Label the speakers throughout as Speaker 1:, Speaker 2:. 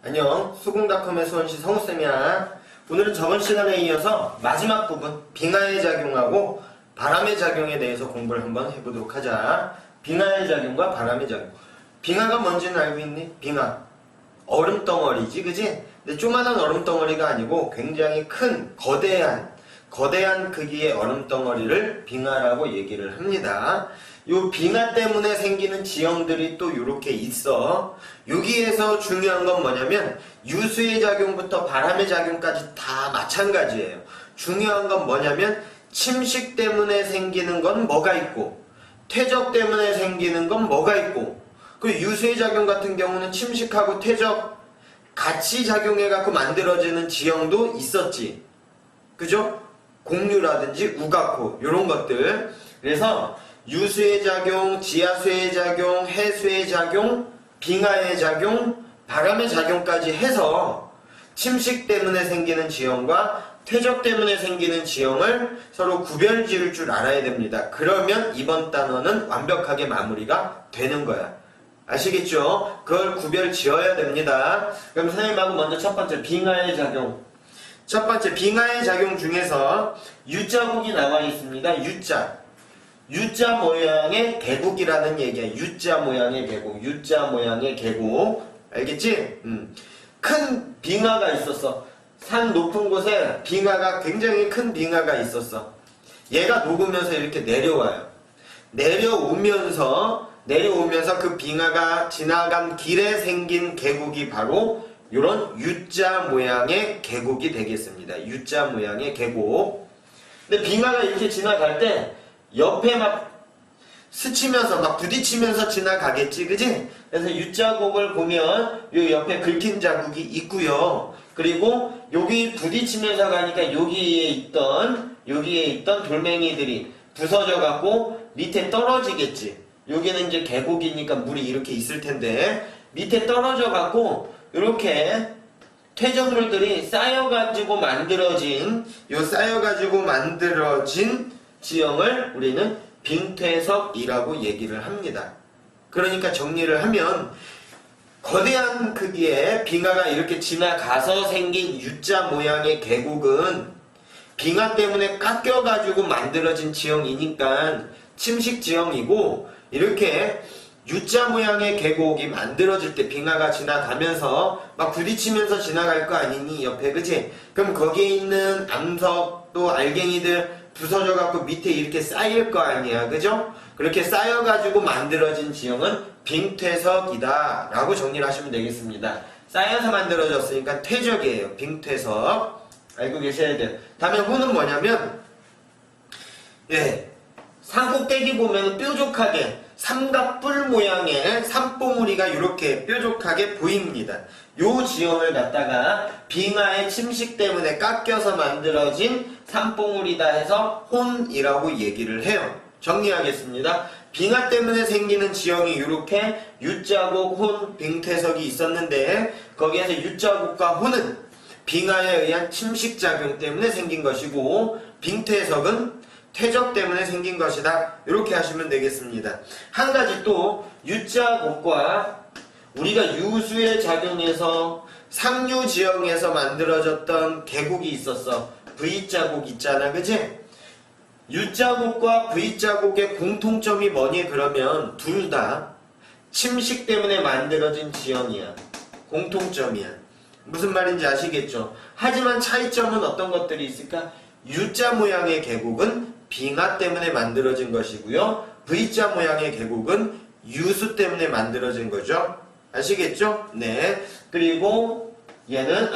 Speaker 1: 안녕, 수공닷컴의 수원시 성우쌤이야. 오늘은 저번 시간에 이어서 마지막 부분 빙하의 작용하고 바람의 작용에 대해서 공부를 한번 해보도록 하자. 빙하의 작용과 바람의 작용. 빙하가 뭔지는 알고 있니? 빙하 얼음덩어리지, 그지? 근데 조그만한 얼음덩어리가 아니고 굉장히 큰 거대한 크기의 얼음덩어리를 빙하라고 얘기를 합니다. 요 빙하 때문에 생기는 지형들이 또 이렇게 있어. 여기에서 중요한 건 뭐냐면 유수의 작용부터 바람의 작용까지 다 마찬가지예요. 중요한 건 뭐냐면 침식 때문에 생기는 건 뭐가 있고 퇴적 때문에 생기는 건 뭐가 있고, 그리고 유수의 작용 같은 경우는 침식하고 퇴적 같이 작용해갖고 만들어지는 지형도 있었지, 그죠? 공류라든지 우가코 이런 것들. 그래서 유수의 작용, 지하수의 작용, 해수의 작용, 빙하의 작용, 바람의 작용까지 해서 침식 때문에 생기는 지형과 퇴적 때문에 생기는 지형을 서로 구별 지을 줄 알아야 됩니다. 그러면 이번 단원은 완벽하게 마무리가 되는 거야. 아시겠죠? 그걸 구별 지어야 됩니다. 그럼 선생님하고 먼저 첫 번째 빙하의 작용. 첫 번째 빙하의 작용 중에서 U자국이 나와 있습니다. U자 모양의 계곡이라는 얘기야. U자 모양의 계곡. U자 모양의 계곡. 알겠지? 큰 빙하가 있었어. 산 높은 곳에 빙하가, 굉장히 큰 빙하가 있었어. 얘가 녹으면서 이렇게 내려와요. 내려오면서 그 빙하가 지나간 길에 생긴 계곡이 바로 이런 U자 모양의 계곡이 되겠습니다. U자 모양의 계곡. 근데 빙하가 이렇게 지나갈 때 옆에 막 스치면서 막 부딪히면서 지나가겠지, 그지? 그래서 U자국을 보면 요 옆에 긁힌 자국이 있고요. 그리고 여기 부딪히면서 가니까 여기에 있던 돌멩이들이 부서져 갖고 밑에 떨어지겠지. 여기는 이제 계곡이니까 물이 이렇게 있을 텐데 밑에 떨어져 갖고 이렇게 퇴적물들이 쌓여가지고 만들어진 지형을 우리는 빙퇴석이라고 얘기를 합니다. 그러니까 정리를 하면 거대한 크기의 빙하가 이렇게 지나가서 생긴 U자 모양의 계곡은 빙하 때문에 깎여가지고 만들어진 지형이니까 침식 지형이고, 이렇게 U자 모양의 계곡이 만들어질 때 빙하가 지나가면서 막 부딪히면서 지나갈 거 아니니 옆에, 그치? 그럼 거기에 있는 암석 또 알갱이들 부서져 갖고 밑에 이렇게 쌓일 거 아니야, 그죠? 그렇게 쌓여가지고 만들어진 지형은 빙퇴석이다 라고 정리를 하시면 되겠습니다. 쌓여서 만들어졌으니까 퇴적이에요. 빙퇴석. 알고 계셔야 돼요. 다음에 호는 뭐냐면, 산 꼭대기 보면 뾰족하게 삼각뿔 모양의 산봉우리가 이렇게 뾰족하게 보입니다. 요 지형을 갖다가 빙하의 침식 때문에 깎여서 만들어진 산봉우리다 해서 혼이라고 얘기를 해요. 정리하겠습니다. 빙하 때문에 생기는 지형이 이렇게 U자국, 혼, 빙퇴석이 있었는데, 거기에서 U자국과 혼은 빙하에 의한 침식작용 때문에 생긴 것이고, 빙퇴석은 퇴적 때문에 생긴 것이다. 이렇게 하시면 되겠습니다. 한 가지 또 U자국과 우리가 유수의 작용에서 상류 지형에서 만들어졌던 계곡이 있었어. V자국 있잖아, 그치? U자국과 V자국의 공통점이 뭐니? 그러면 둘 다 침식 때문에 만들어진 지형이야. 공통점이야. 무슨 말인지 아시겠죠? 하지만 차이점은 어떤 것들이 있을까? U자 모양의 계곡은 빙하 때문에 만들어진 것이고요. V자 모양의 계곡은 유수 때문에 만들어진 거죠. 아시겠죠? 네. 그리고 얘는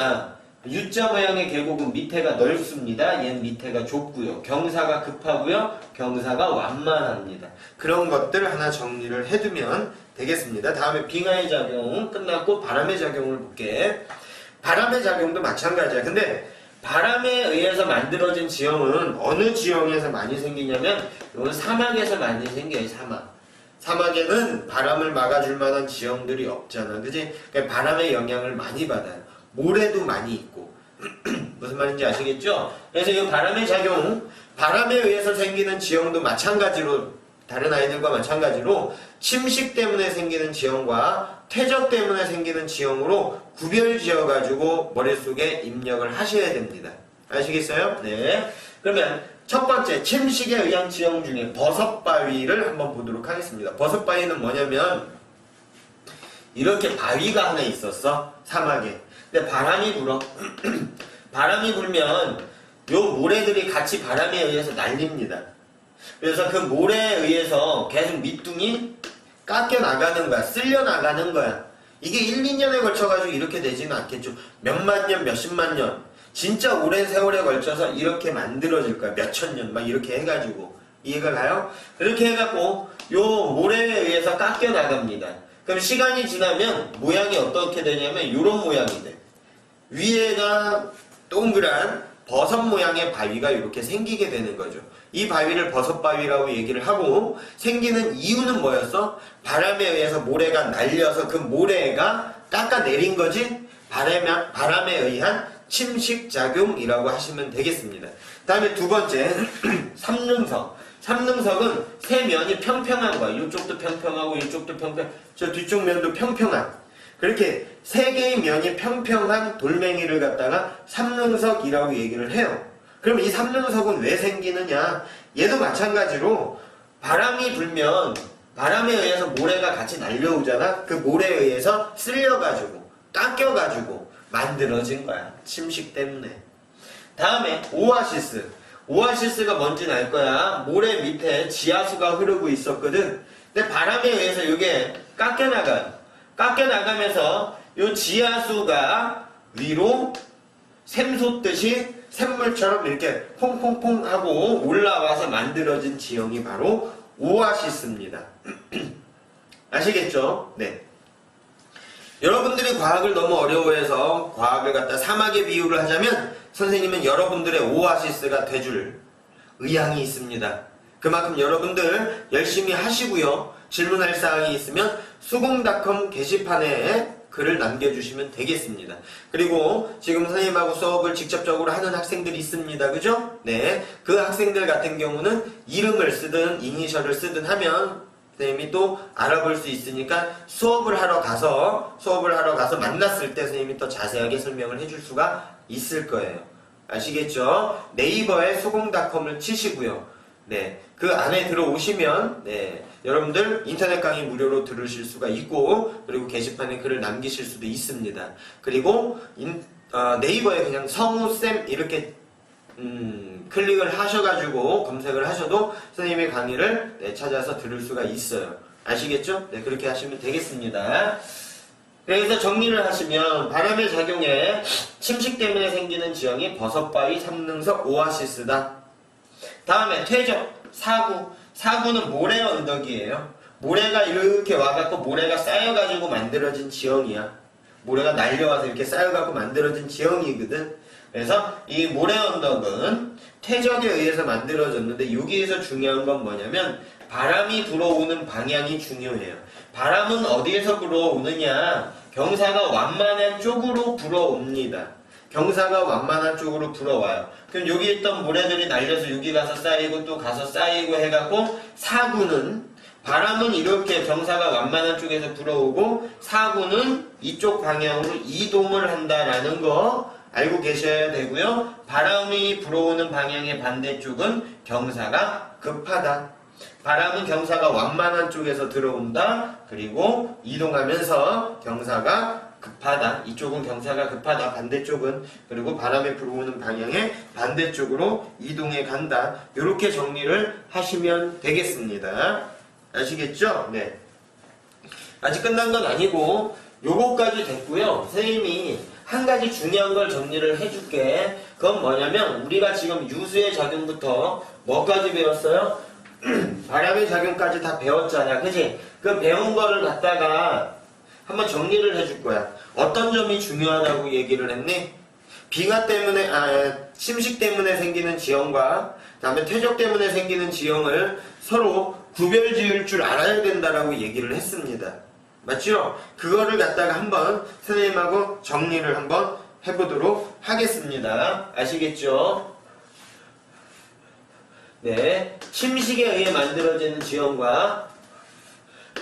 Speaker 1: U자 모양의 계곡은 밑에가 넓습니다. 얘는 밑에가 좁고요. 경사가 급하고요. 경사가 완만합니다. 그런 것들 하나 정리를 해두면 되겠습니다. 다음에 빙하의 작용 끝났고 바람의 작용을 볼게. 바람의 작용도 마찬가지야. 근데 바람에 의해서 만들어진 지형은 어느 지형에서 많이 생기냐면 이건 사막에서 많이 생겨요. 사막에는 바람을 막아줄 만한 지형들이 없잖아, 그지? 그러니까 바람의 영향을 많이 받아요. 모래도 많이 있고. 무슨 말인지 아시겠죠? 그래서 이 바람의 작용, 바람에 의해서 생기는 지형도 마찬가지로, 다른 아이들과 마찬가지로 침식 때문에 생기는 지형과 퇴적 때문에 생기는 지형으로 구별 지어가지고 머릿속에 입력을 하셔야 됩니다. 아시겠어요? 네. 그러면 첫 번째 침식에 의한 지형 중에 버섯바위를 한번 보도록 하겠습니다. 버섯바위는 뭐냐면 이렇게 바위가 하나 있었어. 사막에. 근데 바람이 불어. 바람이 불면 요 모래들이 같이 바람에 의해서 날립니다. 그래서 그 모래에 의해서 계속 밑둥이 깎여 나가는 거야. 쓸려 나가는 거야. 이게 1, 2년에 걸쳐가지고 이렇게 되지는 않겠죠. 몇만 년, 몇십만 년. 진짜 오랜 세월에 걸쳐서 이렇게 만들어질 거야. 몇천 년, 막 이렇게 해가지고. 이해가 가요? 그렇게 해갖고 요 모래에 의해서 깎여 나갑니다. 그럼 시간이 지나면 모양이 어떻게 되냐면 요런 모양이 돼. 위에가 동그란 버섯 모양의 바위가 이렇게 생기게 되는 거죠. 이 바위를 버섯바위라고 얘기를 하고 생기는 이유는 뭐였어? 바람에 의해서 모래가 날려서 그 모래가 깎아내린 거지 바람에 의한 침식작용이라고 하시면 되겠습니다. 다음에 두 번째 삼능석. 삼능석은 세 면이 평평한 거야. 이쪽도 평평하고 이쪽도 평평, 저 뒤쪽 면도 평평한. 그렇게 세 개의 면이 평평한 돌멩이를 갖다가 삼능석이라고 얘기를 해요. 그럼 이 삼능석은 왜 생기느냐? 얘도 마찬가지로 바람이 불면 바람에 의해서 모래가 같이 날려오잖아. 그 모래에 의해서 쓸려가지고 깎여가지고 만들어진 거야. 침식 때문에. 다음에 오아시스. 오아시스가 뭔지는 알 거야. 모래 밑에 지하수가 흐르고 있었거든. 근데 바람에 의해서 이게 깎여나가요. 깎여나가면서 이 지하수가 위로 샘솟듯이 샘물처럼 이렇게 퐁퐁퐁 하고 올라와서 만들어진 지형이 바로 오아시스입니다. 아시겠죠? 네. 여러분들이 과학을 너무 어려워해서 과학을 갖다 사막에 비유를 하자면 선생님은 여러분들의 오아시스가 돼줄 의향이 있습니다. 그만큼 여러분들 열심히 하시고요. 질문할 사항이 있으면 수공닷컴 게시판에 글을 남겨주시면 되겠습니다. 그리고 지금 선생님하고 수업을 직접적으로 하는 학생들이 있습니다. 그죠? 네. 그 학생들 같은 경우는 이름을 쓰든 이니셜을 쓰든 하면 선생님이 또 알아볼 수 있으니까 수업을 하러 가서 만났을 때 선생님이 더 자세하게 설명을 해줄 수가 있을 거예요. 아시겠죠? 네이버에 수공닷컴을 치시고요. 네. 그 안에 들어오시면, 네. 여러분들 인터넷 강의 무료로 들으실 수가 있고, 그리고 게시판에 글을 남기실 수도 있습니다. 그리고, 네이버에 그냥 성우쌤 이렇게, 클릭을 하셔가지고 검색을 하셔도 선생님의 강의를 네, 찾아서 들을 수가 있어요. 아시겠죠? 네. 그렇게 하시면 되겠습니다. 그래서 정리를 하시면 바람의 작용에 침식 때문에 생기는 지형이 버섯바위, 삼능석, 오아시스다. 다음에 퇴적, 사구. 사구는 모래 언덕이에요. 모래가 이렇게 와갖고 모래가 쌓여가지고 만들어진 지형이야. 모래가 날려와서 이렇게 쌓여갖고 만들어진 지형이거든. 그래서 이 모래 언덕은 퇴적에 의해서 만들어졌는데 여기에서 중요한 건 뭐냐면 바람이 불어오는 방향이 중요해요. 바람은 어디에서 불어오느냐? 경사가 완만한 쪽으로 불어옵니다. 경사가 완만한 쪽으로 불어와요. 그럼 여기 있던 모래들이 날려서 여기 가서 쌓이고 또 가서 쌓이고 해갖고 사구는 바람은 이렇게 경사가 완만한 쪽에서 불어오고 사구는 이쪽 방향으로 이동을 한다라는 거 알고 계셔야 되고요. 바람이 불어오는 방향의 반대쪽은 경사가 급하다. 바람은 경사가 완만한 쪽에서 들어온다. 그리고 이동하면서 경사가 급하다. 이쪽은 경사가 급하다. 반대쪽은. 그리고 바람에 불어오는 방향의 반대쪽으로 이동해 간다. 이렇게 정리를 하시면 되겠습니다. 아시겠죠? 네. 아직 끝난 건 아니고 요거까지 됐고요. 선생님이 한 가지 중요한 걸 정리를 해줄게. 그건 뭐냐면 우리가 지금 유수의 작용부터 뭐까지 배웠어요? 바람의 작용까지 다 배웠잖아. 그치? 그 배운 거를 갖다가 한번 정리를 해줄 거야. 어떤 점이 중요하다고 얘기를 했니? 빙하 때문에, 침식 때문에 생기는 지형과 다음에 퇴적 때문에 생기는 지형을 서로 구별 지을 줄 알아야 된다라고 얘기를 했습니다. 맞죠? 그거를 갖다가 한번 선생님하고 정리를 한번 해보도록 하겠습니다. 아시겠죠? 네. 침식에 의해 만들어지는 지형과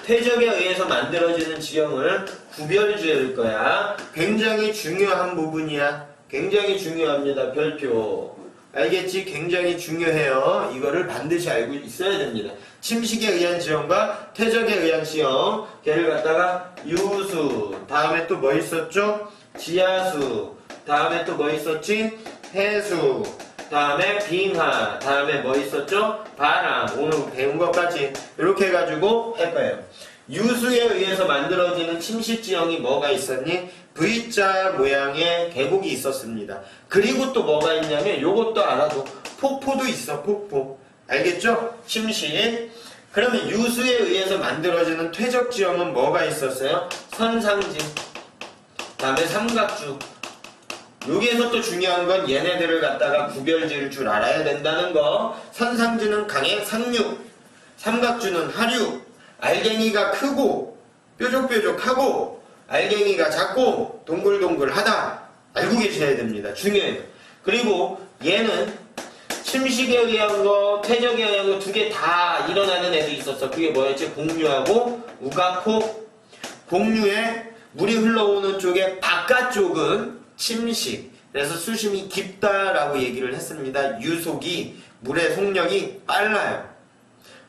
Speaker 1: 퇴적에 의해서 만들어지는 지형을 구별 지을 거야. 굉장히 중요한 부분이야. 굉장히 중요합니다. 별표. 알겠지? 굉장히 중요해요. 이거를 반드시 알고 있어야 됩니다. 침식에 의한 지형과 퇴적에 의한 지형. 걔를 갖다가 유수. 다음에 또 뭐 있었죠? 지하수. 다음에 또 뭐 있었지? 해수. 다음에 빙하. 다음에 뭐 있었죠? 바람. 오늘 배운 것까지 이렇게 해가지고 할 거예요. 유수에 의해서 만들어지는 침식 지형이 뭐가 있었니? V자 모양의 계곡이 있었습니다. 그리고 또 뭐가 있냐면 요것도 알아도 폭포도 있어. 폭포. 알겠죠? 침식. 그러면 유수에 의해서 만들어지는 퇴적 지형은 뭐가 있었어요? 선상진. 다음에 삼각주. 여기에서 또 중요한 건 얘네들을 갖다가 구별 지을 줄 알아야 된다는 거. 선상지는 강의 상류, 삼각주는 하류, 알갱이가 크고 뾰족뾰족하고 알갱이가 작고 동글동글하다. 알고 계셔야 됩니다. 중요해요. 그리고 얘는 침식에 의한 거, 퇴적에 의한 거 두 개 다 일어나는 애도 있었어. 그게 뭐였지? 공류하고 우가코. 공류에 물이 흘러오는 쪽에 바깥쪽은 침식. 그래서 수심이 깊다라고 얘기를 했습니다. 유속이, 물의 속력이 빨라요.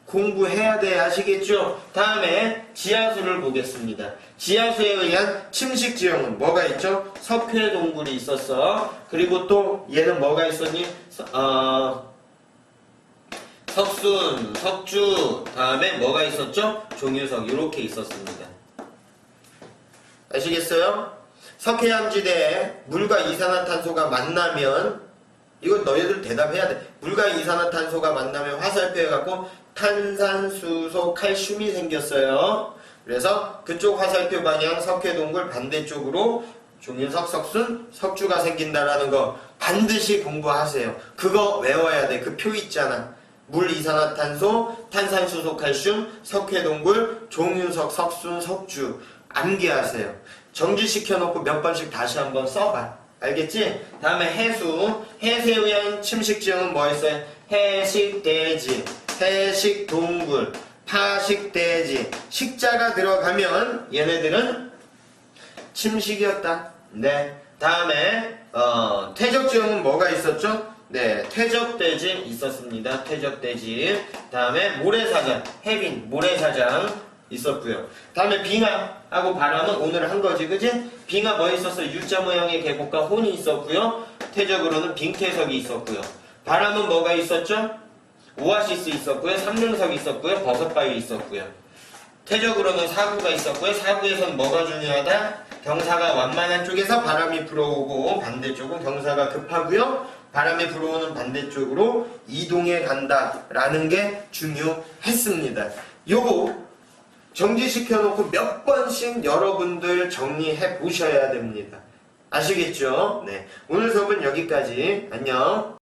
Speaker 1: 공부해야 돼. 아시겠죠? 다음에 지하수를 보겠습니다. 지하수에 의한 침식 지형은 뭐가 있죠? 석회동굴이 있었어. 그리고 또 얘는 뭐가 있었니? 석순, 석주, 다음에 뭐가 있었죠? 종유석. 이렇게 있었습니다. 아시겠어요? 석회암지대에 물과 이산화탄소가 만나면, 이건 너희들 대답해야 돼. 물과 이산화탄소가 만나면 화살표 해갖고 탄산수소 칼슘이 생겼어요. 그래서 그쪽 화살표 방향 석회동굴 반대쪽으로 종유석, 석순, 석주가 생긴다라는 거 반드시 공부하세요. 그거 외워야 돼. 그 표 있잖아. 물, 이산화탄소, 탄산수소, 칼슘, 석회동굴, 종유석, 석순, 석주. 암기하세요. 정지시켜놓고 몇 번씩 다시 한번 써봐. 알겠지? 다음에 해수. 해수에 의한 침식지형은 뭐였어요? 해식대지, 해식동굴, 파식대지. 식자가 들어가면 얘네들은 침식이었다. 네. 다음에 퇴적지형은 뭐가 있었죠? 네, 퇴적대지 있었습니다. 퇴적대지. 다음에 모래사장, 해빈, 모래사장 있었고요. 다음에 빙하하고 바람은 오늘 한 거지, 그지? 빙하 뭐 있었어? U자 모양의 계곡과 혼이 있었고요. 퇴적으로는 빙태석이 있었고요. 바람은 뭐가 있었죠? 오아시스 있었고요. 삼릉석 있었고요. 버섯바위 있었고요. 퇴적으로는 사구가 있었고요. 사구에서는 뭐가 중요하다? 경사가 완만한 쪽에서 바람이 불어오고 반대쪽은 경사가 급하고요. 바람이 불어오는 반대쪽으로 이동해 간다라는 게 중요했습니다. 요거 정지시켜놓고 몇 번씩 여러분들 정리해 보셔야 됩니다. 아시겠죠? 네. 오늘 수업은 여기까지. 안녕.